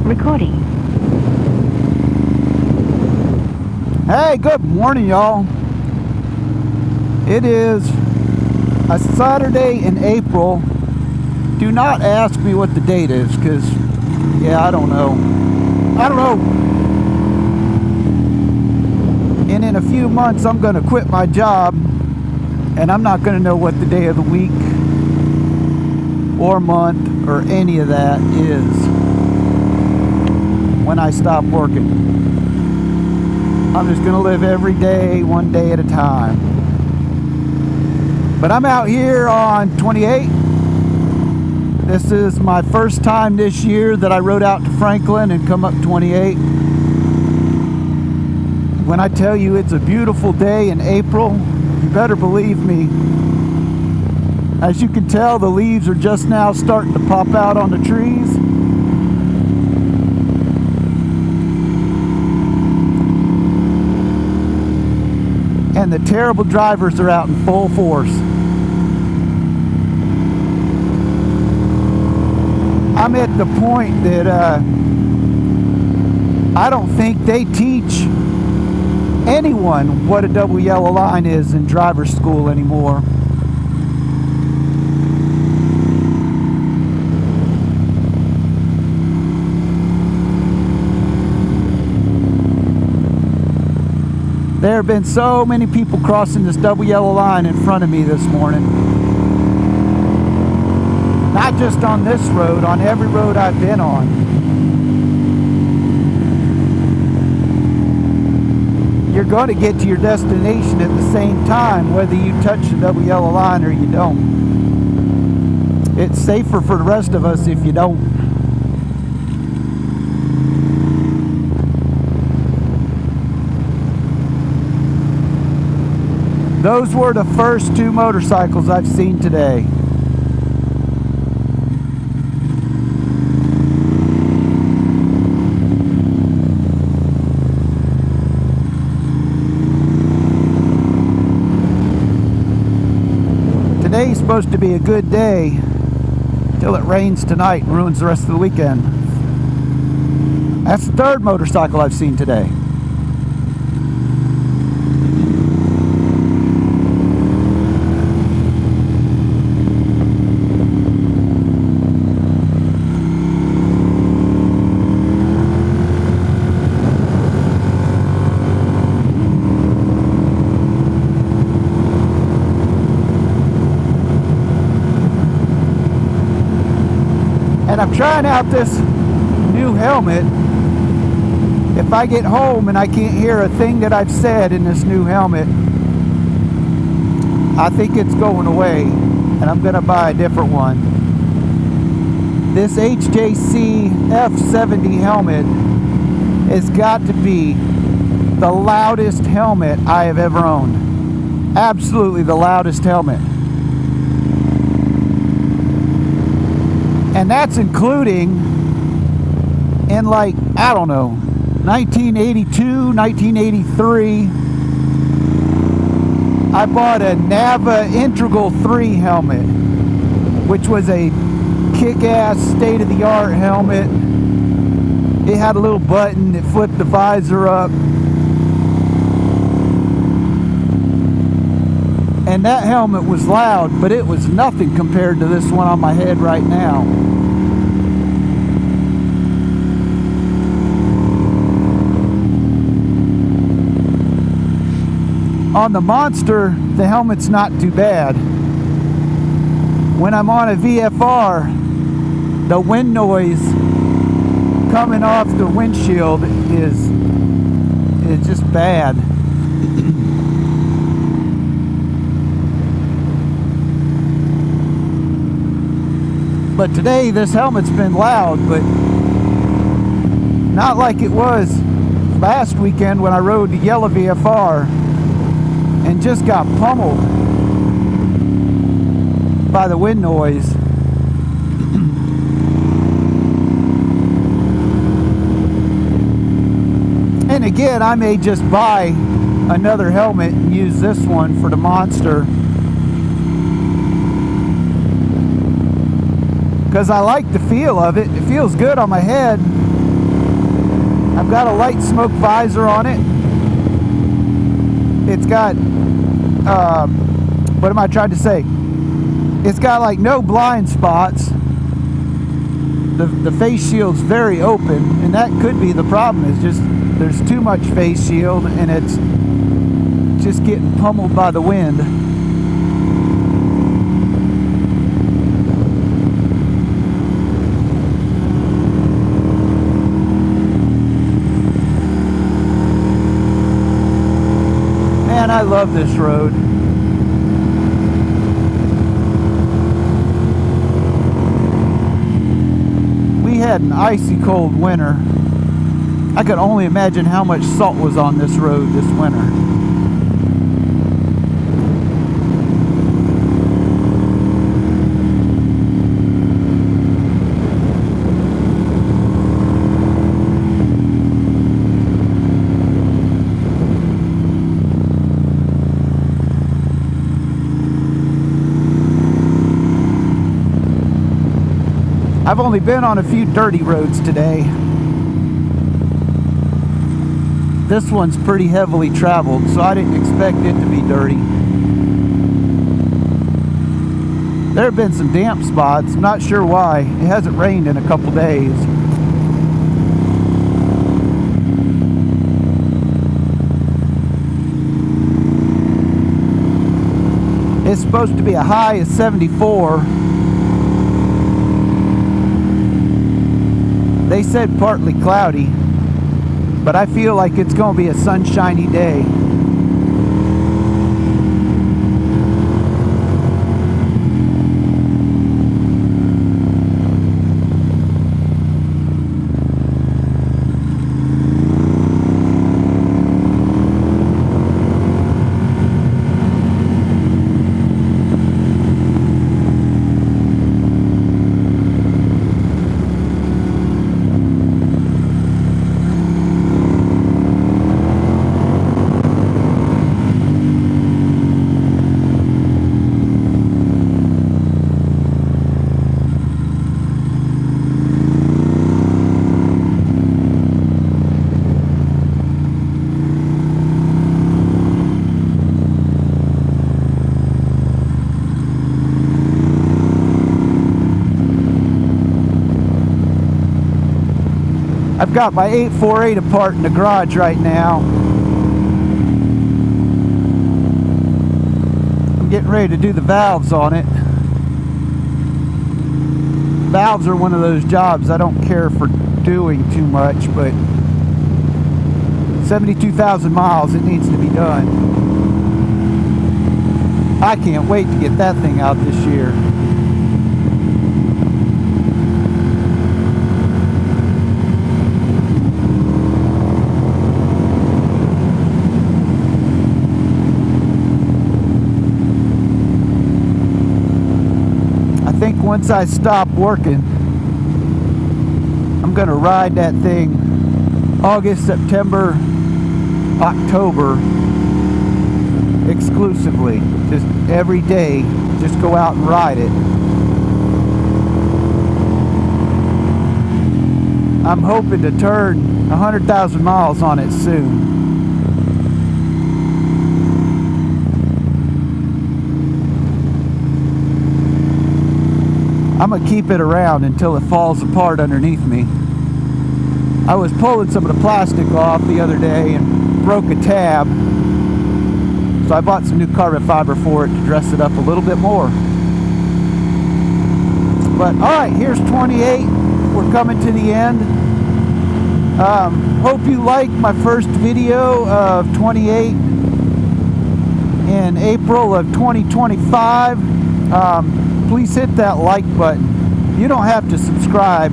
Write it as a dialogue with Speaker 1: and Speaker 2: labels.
Speaker 1: Recording.
Speaker 2: Hey, good morning, y'all. It is a Saturday in April. Do not ask me what the date is, because, yeah, I don't know. And in a few months, I'm going to quit my job, and I'm not going to know what the day of the week or month or any of that is when I stop working. I'm just going to live every day, one day at a time. But I'm out here on 28. This is my first time this year that I rode out to Franklin and come up 28. When I tell you it's a beautiful day in April, you better believe me. As you can tell, the leaves are just now starting to pop out on the trees. And the terrible drivers are out in full force. I'm at the point that I don't think they teach anyone what a double yellow line is in driver's school anymore. There have been so many people crossing this double yellow line in front of me this morning. Not just on this road, on every road I've been on. You're going to get to your destination at the same time, whether you touch the double yellow line or you don't. It's safer for the rest of us if you don't. Those were the first two motorcycles I've seen today. Today's supposed to be a good day till it rains tonight and ruins the rest of the weekend. That's the third motorcycle I've seen today. And I'm trying out this new helmet. If I get home and I can't hear a thing that I've said in this new helmet, I think it's going away, and I'm going to buy a different one. This HJC F70 helmet has got to be the loudest helmet I have ever owned. Absolutely the loudest helmet. And that's including in, like, I don't know, 1982, 1983, I bought a Nava Integral 3 helmet, which was a kick-ass, state-of-the-art helmet. It had a little button that flipped the visor up. And that helmet was loud, but it was nothing compared to this one on my head right now. On the Monster, the helmet's not too bad. When I'm on a VFR, the wind noise coming off the windshield is just bad. But today, this helmet's been loud, but not like it was last weekend when I rode the yellow VFR and just got pummeled by the wind noise. And again, I may just buy another helmet and use this one for the Monster, because I like the feel of it. It feels good on my head. I've got a light smoke visor on it. It's got, what am I trying to say? It's got like no blind spots. The face shield's very open, and that could be the problem. Is just there's too much face shield, and it's just getting pummeled by the wind. Man, I love this road. We had an icy cold winter. I could only imagine how much salt was on this road this winter. I've only been on a few dirty roads today. This one's pretty heavily traveled, so I didn't expect it to be dirty. There have been some damp spots, I'm not sure why. It hasn't rained in a couple days. It's supposed to be a high of 74. They said partly cloudy, but I feel like it's going to be a sunshiny day. I've got my 848 apart in the garage right now. I'm getting ready to do the valves on it. Valves are one of those jobs I don't care for doing too much, but 72,000 miles, it needs to be done. I can't wait to get that thing out this year. I think once I stop working, I'm going to ride that thing August, September, October exclusively. Just every day, just go out and ride it. I'm hoping to turn 100,000 miles on it soon. I'm going to keep it around until it falls apart underneath me. I was pulling some of the plastic off the other day and broke a tab. So I bought some new carbon fiber for it to dress it up a little bit more. But alright, here's 28. We're coming to the end. Hope you liked my first video of 28 in April of 2025. Please hit that like button. You don't have to subscribe.